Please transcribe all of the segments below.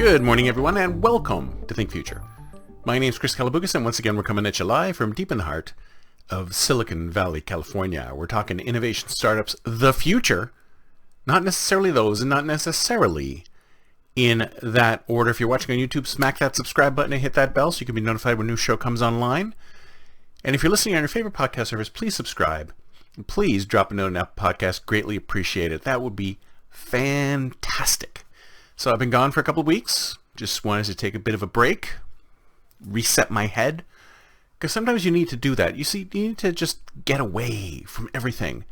Good morning, everyone, and welcome to Think Future. My name's Chris Kalaboukis, and once again, we're coming at you live from deep in the heart of Silicon Valley, California. We're talking innovation startups, the future, not necessarily those, and not necessarily in that order. If you're watching on YouTube, smack that subscribe button and hit that bell so you can be notified when a new show comes online. And if you're listening on your favorite podcast service, please subscribe. And please drop a note on Apple Podcast. Greatly appreciate it. That would be fantastic. So I've been gone for a couple of weeks. Just wanted to take a bit of a break, reset my head, because sometimes you need to do that. You see, you need to just get away from everything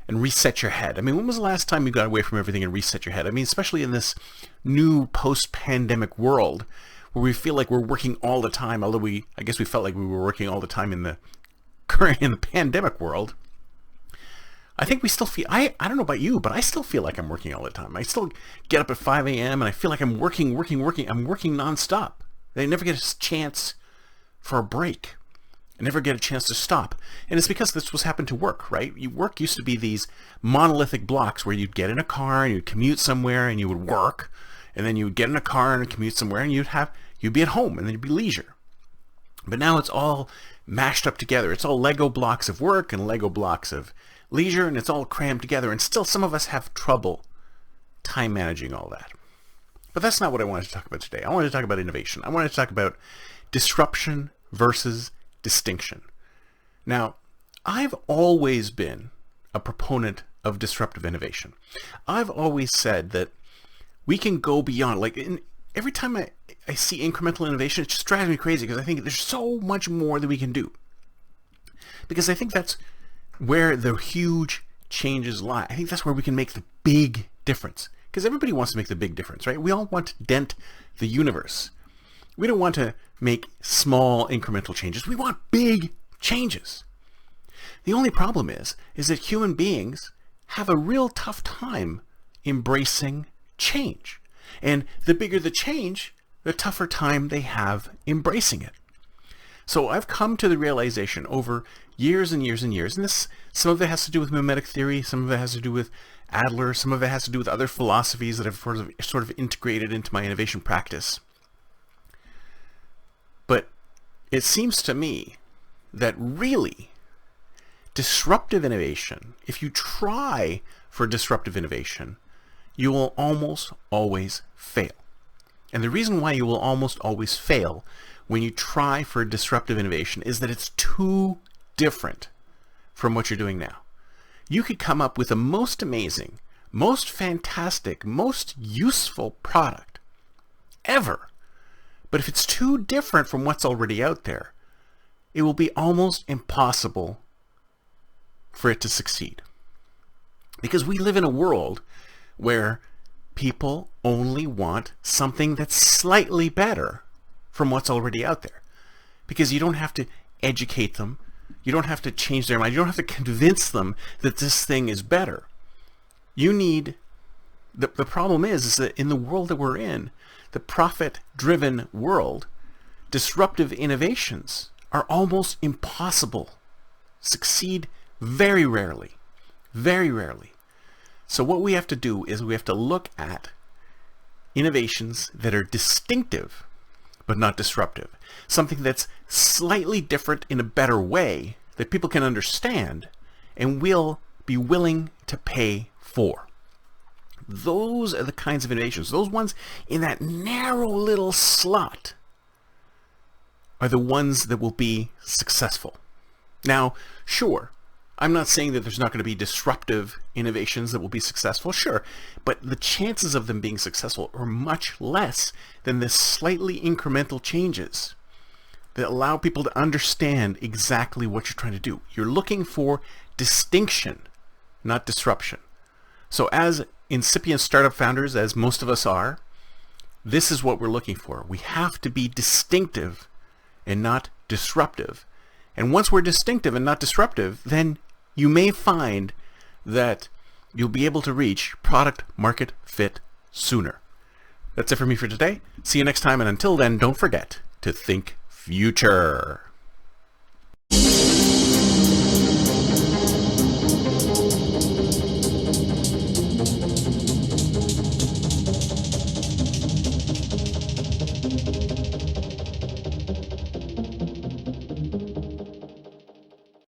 and reset your head. I mean, when was the last time you got away from everything and reset your head? I mean, especially in this new post-pandemic world where we feel like we're working all the time, although I guess we felt like we were working all the time in the pandemic world. I think we still feel, I don't know about you, but I still feel like I'm working all the time. I still get up at 5 a.m. and I feel like I'm working. I'm working nonstop. I never get a chance for a break. I never get a chance to stop. And it's because this was happened to work, right? Work used to be these monolithic blocks where you'd get in a car and you'd commute somewhere and you would work. And then you would get in a car and commute somewhere and you'd be at home and then you'd be leisure. But now it's all mashed up together. It's all Lego blocks of work and Lego blocks of leisure, and it's all crammed together, and still some of us have trouble time managing all that. But that's not what I wanted to talk about today. I wanted to talk about innovation. I wanted to talk about disruption versus distinction. Now, I've always been a proponent of disruptive innovation. I've always said that we can go beyond, every time I see incremental innovation, it just drives me crazy because I think there's so much more that we can do. Because I think that's where the huge changes lie. I think that's where we can make the big difference. Because everybody wants to make the big difference, right? We all want to dent the universe. We don't want to make small incremental changes. We want big changes. The only problem is that human beings have a real tough time embracing change. And the bigger the change, the tougher time they have embracing it. So I've come to the realization over years and years and years, and some of it has to do with mimetic theory, some of it has to do with Adler, some of it has to do with other philosophies that I've sort of integrated into my innovation practice. But it seems to me that really disruptive innovation, if you try for disruptive innovation, you will almost always fail. And the reason why you will almost always fail when you try for disruptive innovation is that it's too different from what you're doing now. You could come up with the most amazing, most fantastic, most useful product ever. But if it's too different from what's already out there, it will be almost impossible for it to succeed. Because we live in a world where people only want something that's slightly better from what's already out there. Because you don't have to educate them. You don't have to change their mind. You don't have to convince them that this thing is better. You need... The problem is that in the world that we're in, the profit-driven world, disruptive innovations are almost impossible. Succeed very rarely. Very rarely. So what we have to do is we have to look at innovations that are distinctive but not disruptive. Something that's slightly different in a better way that people can understand and will be willing to pay for. Those are the kinds of innovations. Those ones in that narrow little slot are the ones that will be successful. Now, sure, I'm not saying that there's not going to be disruptive innovations that will be successful, sure, but the chances of them being successful are much less than the slightly incremental changes that allow people to understand exactly what you're trying to do. You're looking for distinction, not disruption. So as incipient startup founders, as most of us are, this is what we're looking for. We have to be distinctive and not disruptive. And once we're distinctive and not disruptive, then you may find that you'll be able to reach product market fit sooner. That's it for me for today. See you next time, and until then, don't forget to think future.